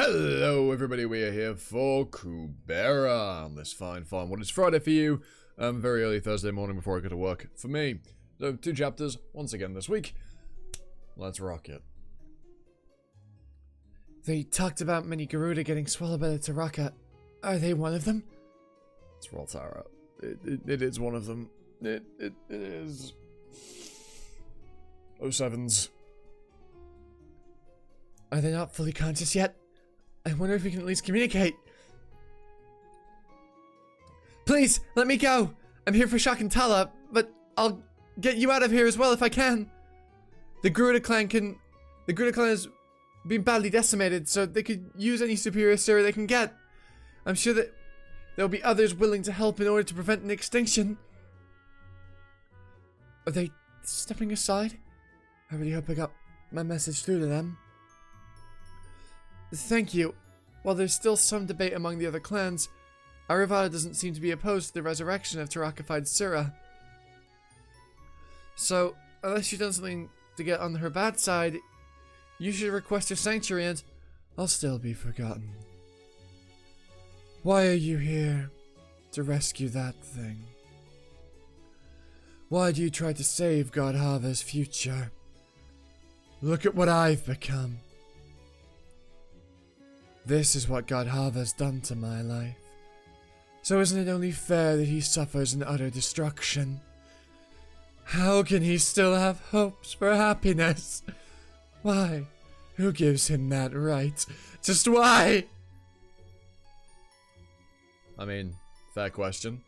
Hello everybody, we are here for Kubera on this fine what is Friday for you, very early Thursday morning before I go to work for me. So 2 chapters, once again this week. Let's rock it. They talked about many Garuda getting swallowed by the Taraka. Are they one of them? It's Roltara. It is one of them. It is... 07s. Are they not fully conscious yet? I wonder if we can at least communicate. Please, let me go! I'm here for SHAKUNTALA, but I'll get you out of here as well if I can. The Garuda clan has been badly decimated, so they could use any superior Sura they can get. I'm sure that there'll be others willing to help in order to prevent an extinction. Are they stepping aside? I really hope I got my message through to them. Thank you. While there's still some debate among the other clans, Aravada doesn't seem to be opposed to the resurrection of Tarakafied Sura. So, unless you've done something to get on her bad side, you should request her sanctuary and I'll still be forgotten. Why are you here? To rescue that thing. Why do you try to save Godhava's future? Look at what I've become. This is what Godhava's done to my life. So isn't it only fair that he suffers an utter destruction? How can he still have hopes for happiness? Why? Who gives him that right? Just why? I mean, fair question.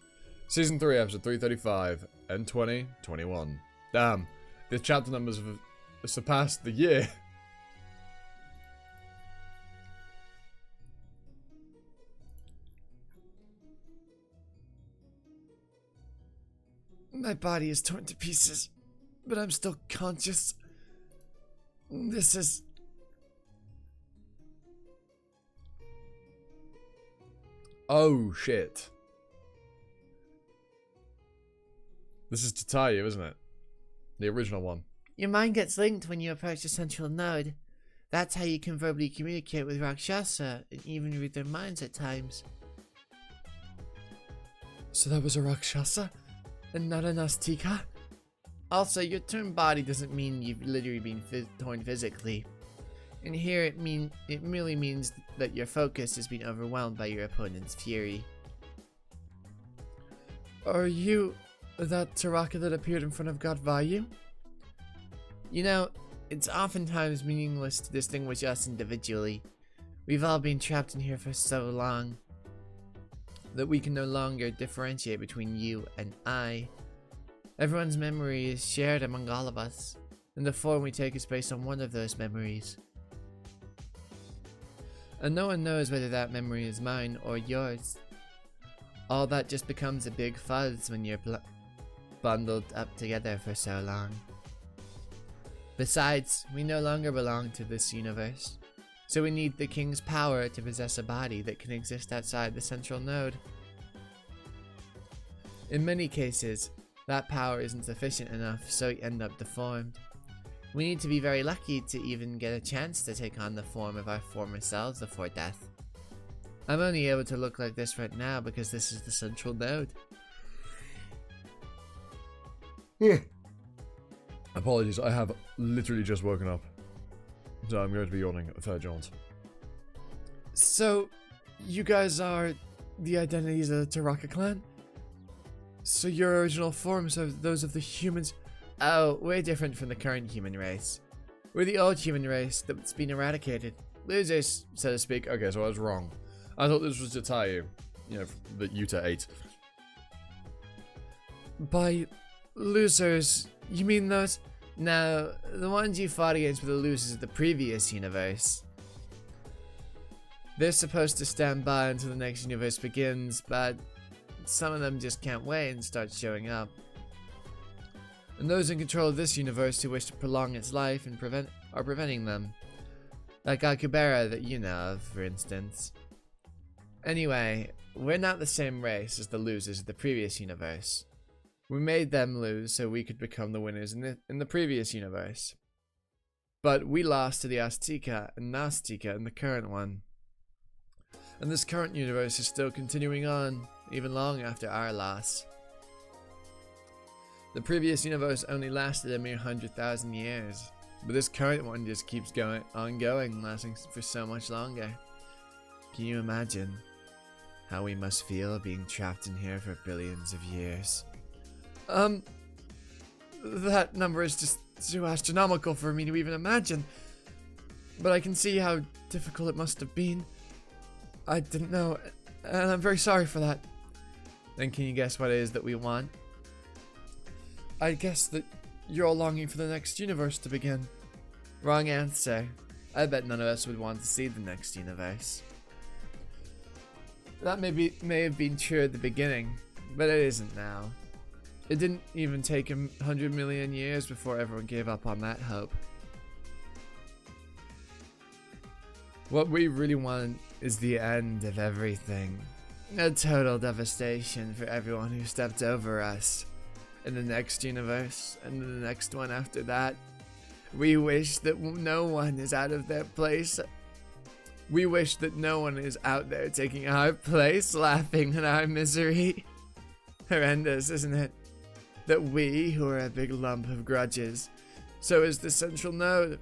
Season 3, episode 335, and 2021. Damn, the chapter numbers have surpassed the year. My body is torn to pieces, but I'm still conscious. This is... Oh, shit. This is Tatayu, isn't it? The original one. Your mind gets linked when you approach the central node. That's how you can verbally communicate with Rakshasa, and even read their minds at times. So that was a Rakshasa? And not an Astika? Also, your term body doesn't mean you've literally been torn physically. And here it merely means that your focus has been overwhelmed by your opponent's fury. Are you that Taraka that appeared in front of God Vayu? You know, it's oftentimes meaningless to distinguish us individually. We've all been trapped in here for so long that we can no longer differentiate between you and I. Everyone's memory is shared among all of us, and the form we take is based on one of those memories. And no one knows whether that memory is mine or yours. All that just becomes a big fuzz when you're bundled up together for so long. Besides, we no longer belong to this universe, so we need the king's power to possess a body that can exist outside the central node. In many cases, that power isn't sufficient enough, so we end up deformed. We need to be very lucky to even get a chance to take on the form of our former selves before death. I'm only able to look like this right now because this is the central node. Apologies, I have literally just woken up. So I'm going to be yawning a third jaunt. So, you guys are the identities of the Taraka clan? So your original forms are those of the humans? Oh, we're different from the current human race. We're the old human race that's been eradicated. Losers, so to speak. Okay, so I was wrong. I thought this was Tatayu. You know, that Yuta ate. By losers, you mean those? No, the ones you fought against were the losers of the previous universe. They're supposed to stand by until the next universe begins, but some of them just can't wait and start showing up. And those in control of this universe who wish to prolong its life and are preventing them. Like our Kubera that you know of, for instance. Anyway, we're not the same race as the losers of the previous universe. We made them lose so we could become the winners in the previous universe. But we lost to the Azteca and Nazteca in the current one. And this current universe is still continuing on, even long after our loss. The previous universe only lasted a mere 100,000 years, but this current one just keeps ongoing, lasting for so much longer. Can you imagine how we must feel being trapped in here for billions of years? That number is just too astronomical for me to even imagine. But I can see how difficult it must have been. I didn't know, and I'm very sorry for that. Then can you guess what it is that we want? I guess that you're all longing for the next universe to begin. Wrong answer. I bet none of us would want to see the next universe. That may have been true at the beginning, but it isn't now. It didn't even take 100 million years before everyone gave up on that hope. What we really want is the end of everything. A total devastation for everyone who stepped over us. In the next universe, and the next one after that. We wish that no one is out of their place. We wish that no one is out there taking our place, laughing at our misery. Horrendous, isn't it? That we, who are a big lump of grudges, so is the central node.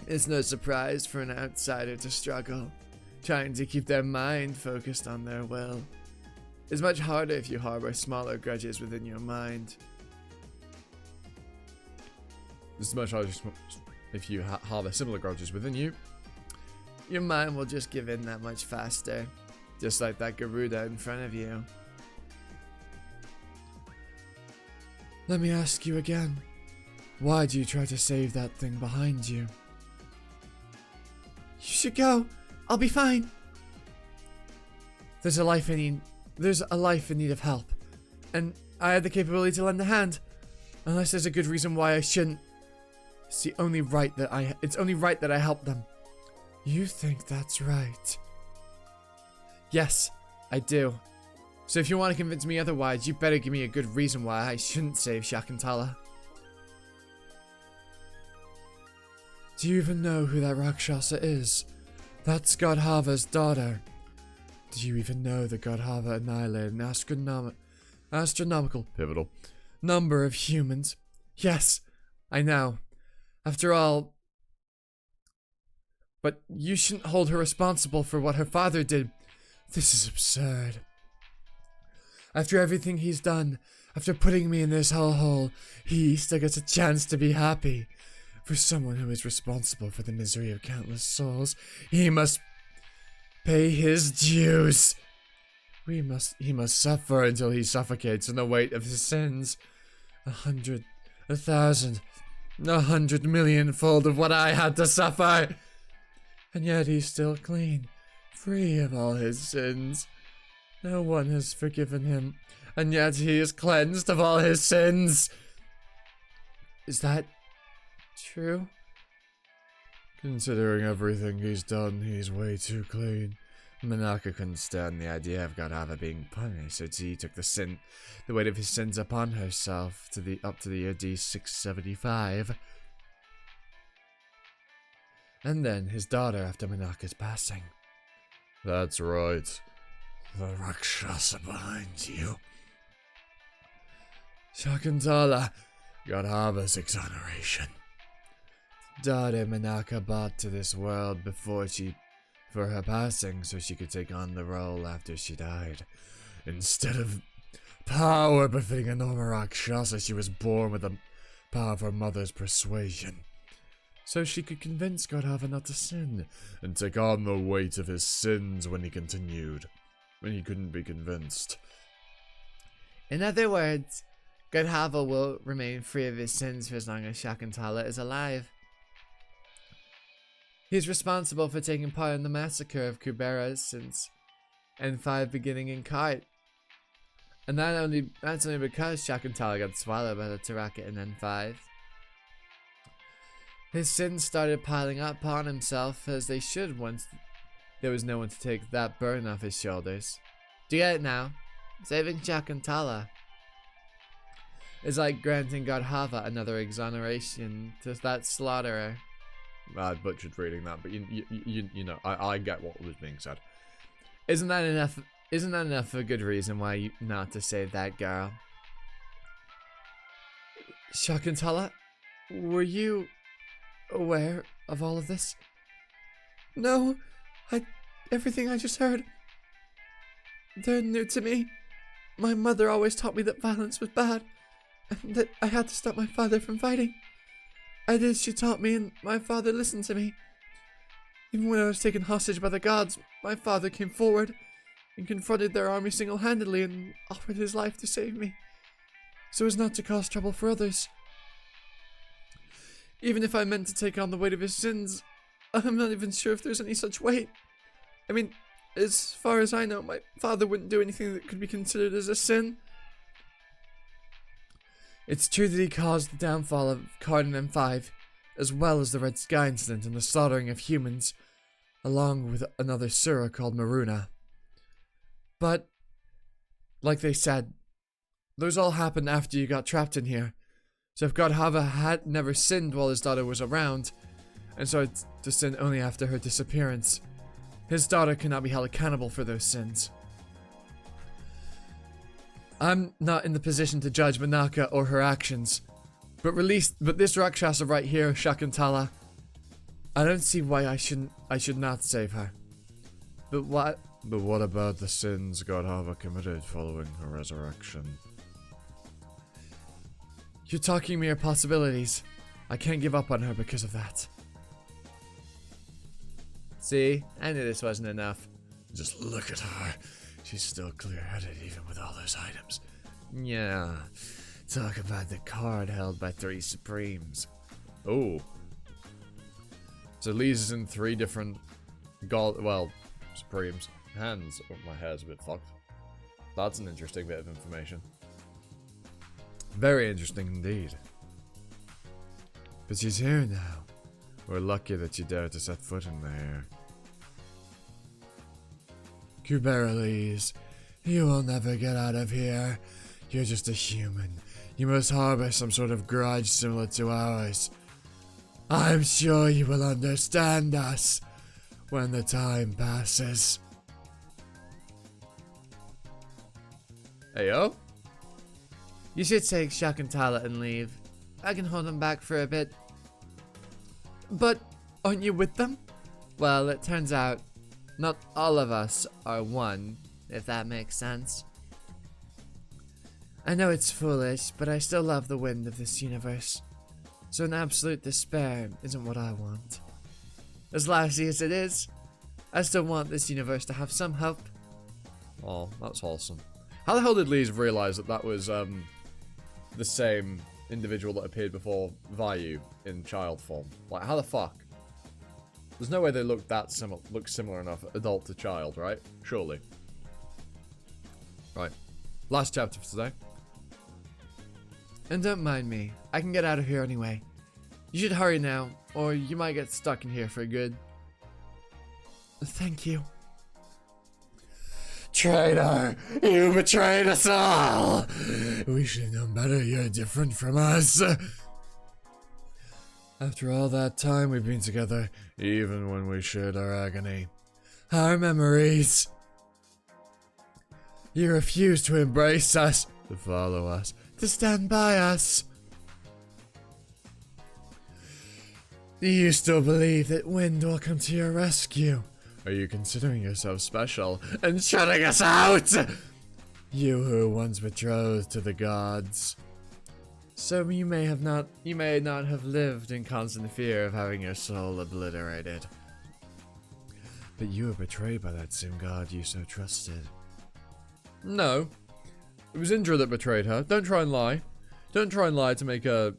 It's no surprise for an outsider to struggle, trying to keep their mind focused on their will. It's much harder if you harbor smaller grudges within your mind. This is much harder if you harbor similar grudges within you. Your mind will just give in that much faster, just like that Garuda in front of you. Let me ask you again, why do you try to save that thing behind you? You should go. I'll be fine. There's a life in need of help, and I have the capability to lend a hand. Unless there's a good reason why I shouldn't. It's only right that I help them. You think that's right? Yes, I do. So if you want to convince me otherwise, you better give me a good reason why I shouldn't save Shakuntala. Do you even know who that Rakshasa is? That's Godhava's daughter. Do you even know that Godhava annihilated an astronomical Pivotal number of humans? Yes, I know. After all... But you shouldn't hold her responsible for what her father did. This is absurd. After everything he's done, after putting me in this hellhole, he still gets a chance to be happy. For someone who is responsible for the misery of countless souls, he must pay his dues. He must suffer until he suffocates in the weight of his sins. 100, 1,000, 100 million-fold of what I had to suffer. And yet he's still clean, free of all his sins. No one has forgiven him, and yet he is cleansed of all his sins. Is that true? Considering everything he's done, he's way too clean. Manaka couldn't stand the idea of Godhava being punished, so he took the weight of his sins upon herself up to the year D675. And then his daughter after Manaka's passing. That's right. The Rakshasa behind you. Shakuntala, Godhava's exoneration. Daughter Manaka brought to this world for her passing so she could take on the role after she died. Instead of power befitting a normal Rakshasa, she was born with the power of her mother's persuasion. So she could convince Godhava not to sin, and take on the weight of his sins when he couldn't be convinced. In other words, Godhava will remain free of his sins for as long as Shakuntala is alive. He's responsible for taking part in the massacre of Kubera since N5 beginning in Kart. And that's only because Shakuntala got swallowed by the Taraka in N5. His sins started piling up upon himself, as they should once there was no one to take that burden off his shoulders. Do you get it now? Saving Shakuntala is like granting Godhava another exoneration to that slaughterer. I butchered reading that, but you know, I get what was being said. Isn't that enough? Isn't that enough for a good reason why you not to save that girl? Shakuntala, were you aware of all of this? No, everything I just heard, they're new to me. My mother always taught me that violence was bad, and that I had to stop my father from fighting. I did as she taught me, and my father listened to me. Even when I was taken hostage by the gods, my father came forward and confronted their army single-handedly and offered his life to save me, so as not to cause trouble for others. Even if I meant to take on the weight of his sins, I'm not even sure if there's any such weight. I mean, as far as I know, my father wouldn't do anything that could be considered as a sin. It's true that he caused the downfall of Cardin M5, as well as the Red Sky incident and the slaughtering of humans, along with another Sura called Maruna. But, like they said, those all happened after you got trapped in here. So if Godhava had never sinned while his daughter was around, and started to sin only after her disappearance, his daughter cannot be held accountable for those sins. I'm not in the position to judge Manaka or her actions, but this Rakshasa right here, Shakuntala, I don't see why I should not save her. But what about the sins Godhava committed following her resurrection? You're talking mere possibilities. I can't give up on her because of that. See, I knew this wasn't enough. Just look at her. She's still clear-headed even with all those items. Yeah, talk about the card held by 3 Supremes. Oh. So Lee's is in 3 different Supremes hands. Oh, my hair's a bit fucked. That's an interesting bit of information. Very interesting indeed. But she's here now. We're lucky that you dared to set foot in there. Kubera Lees, you will never get out of here. You're just a human. You must harbor some sort of grudge similar to ours. I'm sure you will understand us when the time passes. Heyo? You should take Shakuntala and leave. I can hold them back for a bit. But aren't you with them? Well, it turns out not all of us are one, if that makes sense. I know it's foolish, but I still love the wind of this universe. So an absolute despair isn't what I want. As lousy as it is, I still want this universe to have some hope. Oh, that's wholesome. How the hell did Lees realize that that was the same individual that appeared before Vayu in child form? Like, how the fuck? There's no way they look similar enough, adult to child, right? Surely. Right. Last chapter for today. And don't mind me, I can get out of here anyway. You should hurry now, or you might get stuck in here for good. Thank you. Traitor! You betrayed us all! We should have known better. You're different from us. After all that time we've been together, even when we shared our agony, our memories. You refuse to embrace us, to follow us, to stand by us. Do you still believe that wind will come to your rescue? Are you considering yourself special and shutting us out? You who were once betrothed to the gods. So you may not have lived in constant fear of having your soul obliterated. But you were betrayed by that same god you so trusted. No. It was Indra that betrayed her. Don't try and lie. Don't try and lie to make her,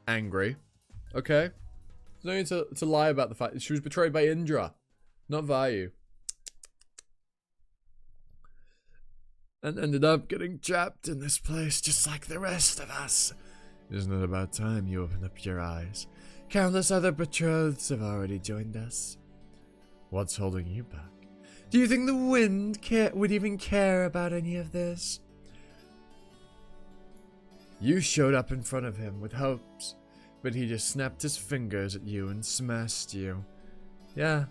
angry. Okay? No need to lie about the fact that she was betrayed by Indra, not Vayu. And ended up getting trapped in this place just like the rest of us. Isn't it about time you opened up your eyes? Countless other betrotheds have already joined us. What's holding you back? Do you think the wind would even care about any of this? You showed up in front of him with hopes, but he just snapped his fingers at you and smashed you. Yeah,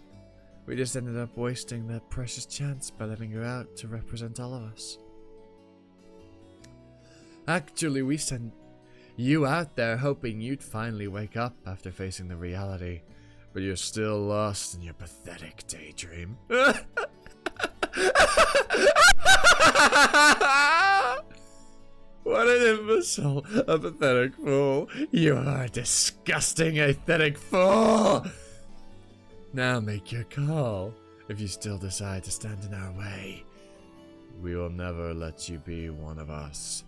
We just ended up wasting that precious chance by letting her out to represent all of us. Actually, we sent you out there hoping you'd finally wake up after facing the reality, but you're still lost in your pathetic daydream. What an imbecile, a pathetic fool. You are a disgusting, pathetic fool. Now make your call. If you still decide to stand in our way, we will never let you be one of us.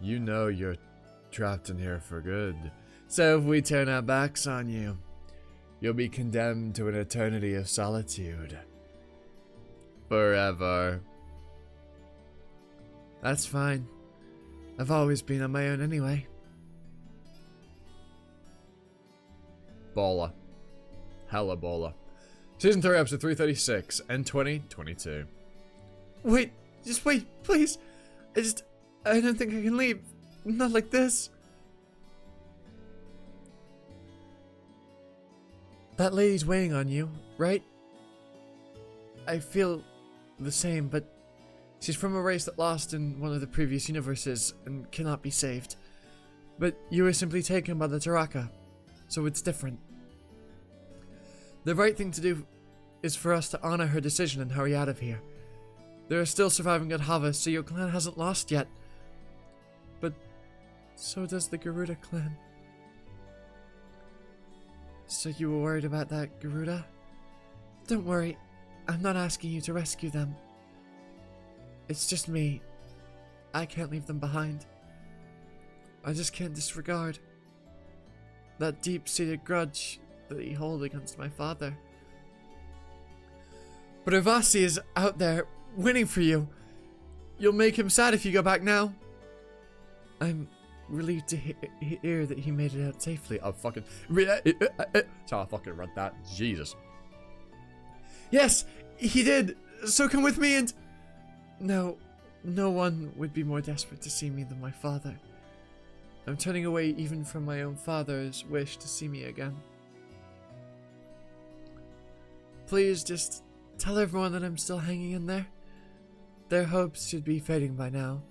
You know you're trapped in here for good, so if we turn our backs on you, you'll be condemned to an eternity of solitude. Forever. That's fine. I've always been on my own anyway. Baller. Hella baller. Season 3, episode 336, and 2022. Wait, just wait, please. I don't think I can leave. Not like this. That lady's weighing on you, right? I feel the same, but she's from a race that lost in one of the previous universes and cannot be saved. But you were simply taken by the Taraka, so it's different. The right thing to do is for us to honor her decision and hurry out of here. There are still surviving at Hava, so your clan hasn't lost yet. But so does the Garuda clan. So you were worried about that, Garuda? Don't worry, I'm not asking you to rescue them. It's just me. I can't leave them behind. I just can't disregard that deep-seated grudge that you hold against my father. But Ravasi is out there waiting for you. You'll make him sad if you go back now. I'm relieved to hear that he made it out safely. I fucking... So I fucking read that. Jesus. Yes, he did. So come with me and... No one would be more desperate to see me than my father. I'm turning away even from my own father's wish to see me again. Please just tell everyone that I'm still hanging in there. Their hopes should be fading by now.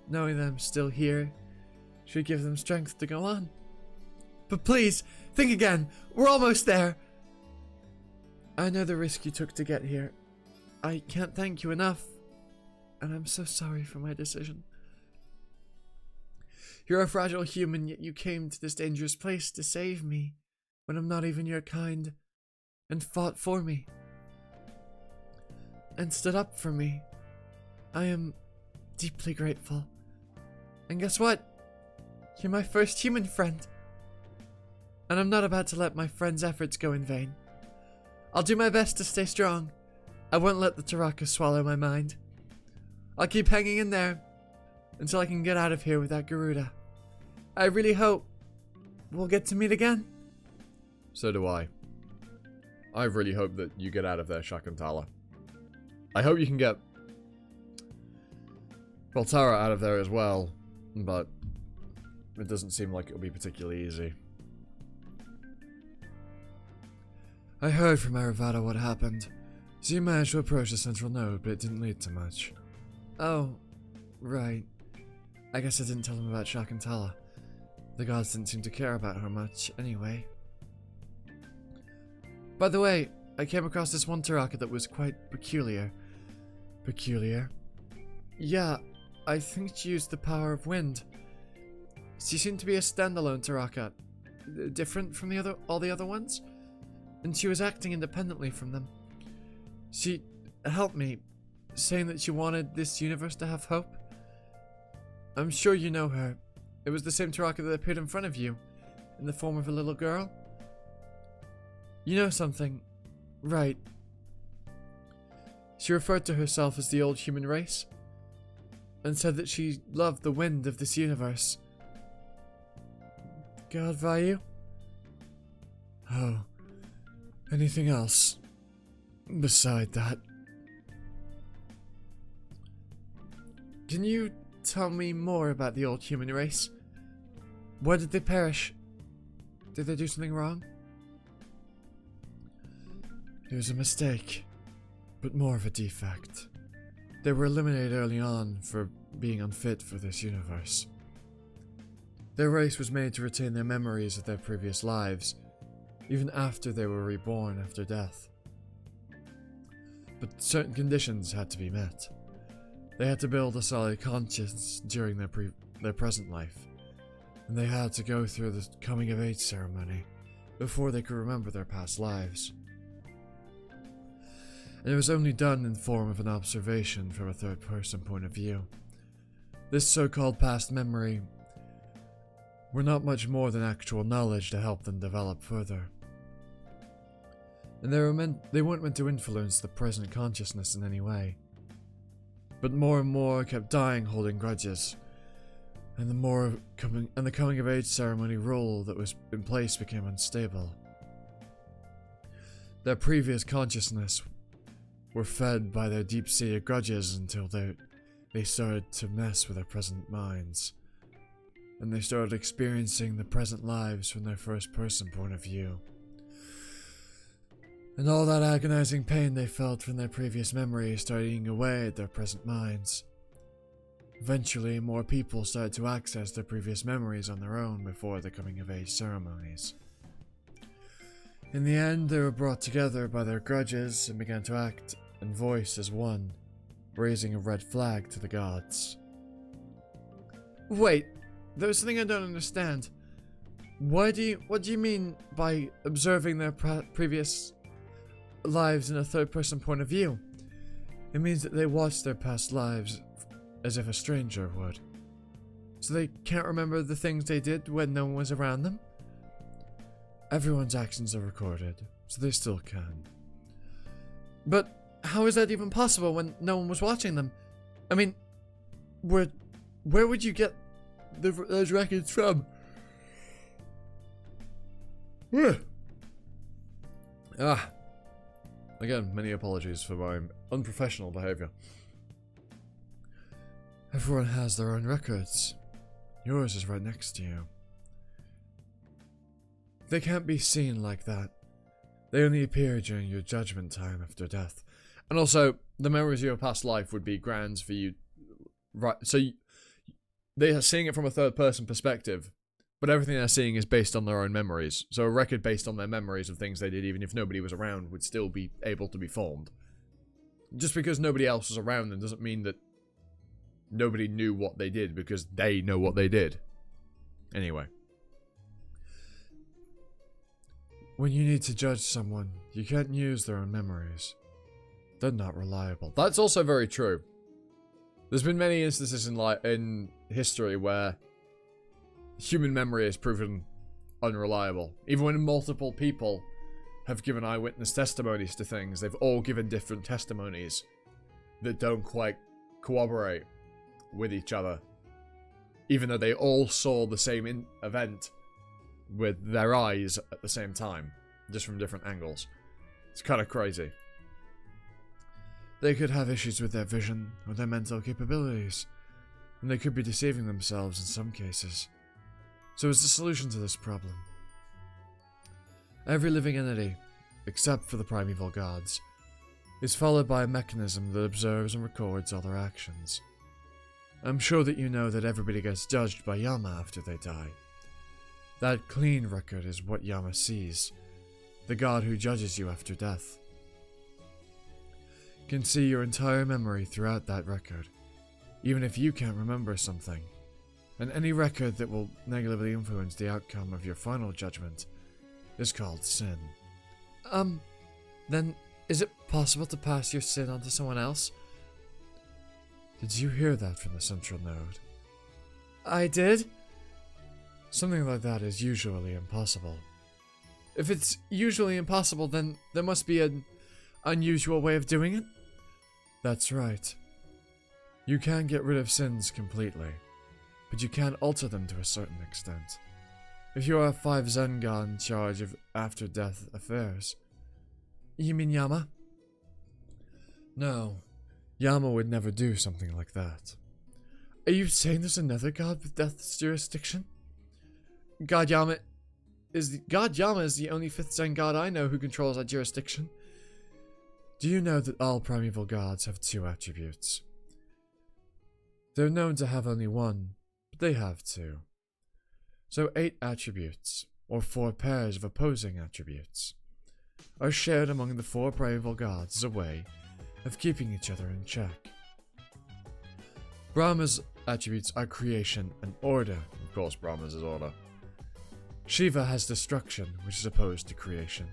Knowing that I'm still here should give them strength to go on. But please, think again. We're almost there. I know the risk you took to get here. I can't thank you enough. And I'm so sorry for my decision. You're a fragile human, yet you came to this dangerous place to save me when I'm not even your kind, and fought for me, and stood up for me. I am deeply grateful. And guess what? You're my first human friend. And I'm not about to let my friend's efforts go in vain. I'll do my best to stay strong. I won't let the Taraka swallow my mind. I'll keep hanging in there until I can get out of here with that Garuda. I really hope we'll get to meet again. So do I. I really hope that you get out of there, SHAKUNTALA. I hope you can get Baltara out of there as well, but it doesn't seem like it'll be particularly easy. I heard from Aravada what happened. So you managed to approach the central node, but it didn't lead to much. Oh, right. I guess I didn't tell them about SHAKUNTALA. The gods didn't seem to care about her much, anyway. By the way, I came across this one Taraka that was quite peculiar. Peculiar? Yeah, I think she used the power of wind. She seemed to be a standalone Taraka, different from all the other ones, and she was acting independently from them. She helped me, saying that she wanted this universe to have hope. I'm sure you know her. It was the same Taraka that appeared in front of you, in the form of a little girl. You know something, right? She referred to herself as the old human race, and said that she loved the wind of this universe. God value? Oh, anything else beside that? Can you tell me more about the old human race? Where did they perish? Did they do something wrong? It was a mistake, but more of a defect. They were eliminated early on for being unfit for this universe. Their race was made to retain their memories of their previous lives, even after they were reborn after death. But certain conditions had to be met. They had to build a solid conscience during their present life, and they had to go through the coming-of-age ceremony before they could remember their past lives. And it was only done in the form of an observation from a third-person point of view. This so-called past memory were not much more than actual knowledge to help them develop further. And they weren't meant to influence the present consciousness in any way. But more and more kept dying holding grudges, and the coming of age ceremony rule that was in place became unstable. Their previous consciousness were fed by their deep-seated grudges until they started to mess with their present minds, and they started experiencing the present lives from their first-person point of view. And all that agonizing pain they felt from their previous memories started eating away at their present minds. Eventually, more people started to access their previous memories on their own before the coming-of-age ceremonies. In the end, they were brought together by their grudges and began to act and voice as one, raising a red flag to the gods. Wait, there's something I don't understand. What do you mean by observing their previous lives in a third-person point of view? It means that they watch their past lives as if a stranger would. So they can't remember the things they did when no one was around them? Everyone's actions are recorded, so they still can. But how is that even possible when no one was watching them? I mean, where would you get those records from? Again, many apologies for my unprofessional behavior. Everyone has their own records. Yours is right next to you. They can't be seen like that. They only appear during your judgment time after death. And also, the memories of your past life would be grounds for you. Right, so they are seeing it from a third-person perspective, but everything they're seeing is based on their own memories. So a record based on their memories of things they did, even if nobody was around, would still be able to be formed. Just because nobody else was around them doesn't mean that nobody knew what they did, because they know what they did. Anyway. When you need to judge someone, you can't use their own memories. They're not reliable. That's also very true. There's been many instances in history where human memory is proven unreliable. Even when multiple people have given eyewitness testimonies to things, they've all given different testimonies that don't quite corroborate with each other. Even though they all saw the same event with their eyes at the same time, just from different angles. It's kind of crazy. They could have issues with their vision or their mental capabilities, and they could be deceiving themselves in some cases. So what's the solution to this problem? Every living entity, except for the primeval gods, is followed by a mechanism that observes and records all their actions. I'm sure that you know that everybody gets judged by Yama after they die. That clean record is what Yama sees, the god who judges you after death. Can see your entire memory throughout that record, even if you can't remember something. And any record that will negatively influence the outcome of your final judgment is called sin. Then is it possible to pass your sin on to someone else? Did you hear that from the central node? I did. Something like that is usually impossible. If it's usually impossible, then there must be an unusual way of doing it? That's right. You can get rid of sins completely, but you can alter them to a certain extent. If you are a 5 Zen god in charge of after-death affairs. You mean Yama? No, Yama would never do something like that. Are you saying there's another god with death's jurisdiction? God Yama is the only 5th Zen god I know who controls that jurisdiction. Do you know that all primeval gods have 2 attributes? They're known to have only 1, but they have 2. So 8 attributes, or 4 pairs of opposing attributes, are shared among the 4 primeval gods as a way of keeping each other in check. Brahma's attributes are creation and order. Of course, Brahma's is order. Shiva has destruction, which is opposed to creation,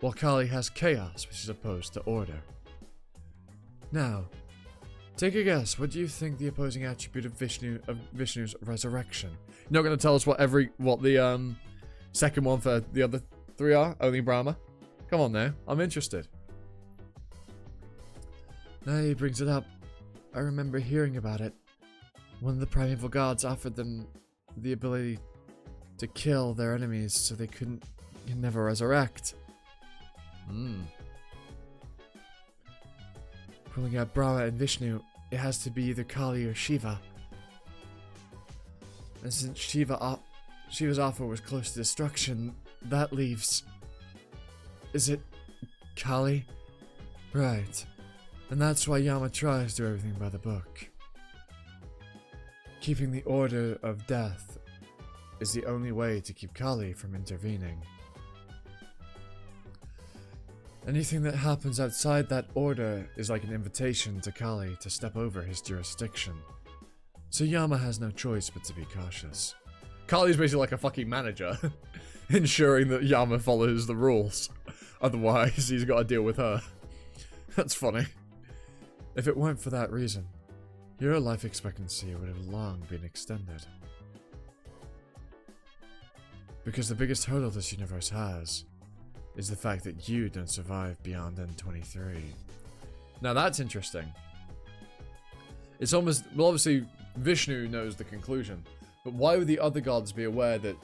while Kali has chaos, which is opposed to order. Now, take a guess. What do you think the opposing attribute of Vishnu's resurrection? You're not going to tell us what the second one for the other 3 are? Only Brahma? Come on now, I'm interested. Now he brings it up. I remember hearing about it. One of the primeval gods offered them the ability to kill their enemies so they can never resurrect. Ruling out Brahma and Vishnu, it has to be either Kali or Shiva. And since Shiva's offer was close to destruction, that leaves... Is it Kali? Right. And that's why Yama tries to do everything by the book. Keeping the order of death is the only way to keep Kali from intervening. Anything that happens outside that order is like an invitation to Kali to step over his jurisdiction. So Yama has no choice but to be cautious. Kali's basically like a fucking manager, ensuring that Yama follows the rules. Otherwise, he's got to deal with her. That's funny. If it weren't for that reason, your life expectancy would have long been extended. Because the biggest hurdle this universe has is the fact that you don't survive beyond N23. Now that's interesting. It's almost... Well, obviously, Vishnu knows the conclusion. But why would the other gods be aware that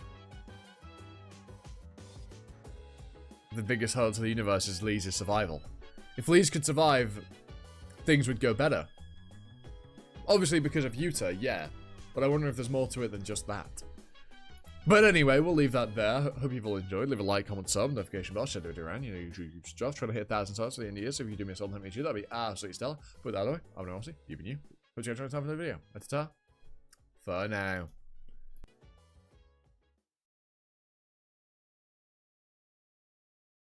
the biggest hurdle to the universe is Lee's survival? If Lee's could survive, things would go better. Obviously because of Yuta, yeah. But I wonder if there's more to it than just that. But anyway, we'll leave that there. Hope you've all enjoyed. Leave a like, comment, sub, notification bell, share it around. You know, usual stuff. Trying to hit 1,000 subs for the end of the year. So if you do me a solid, help me achieve, that'd be absolutely stellar. Put that away. I'm Nosy. You've been you. Hope you enjoyed the time for the video. Ta-ta. For now.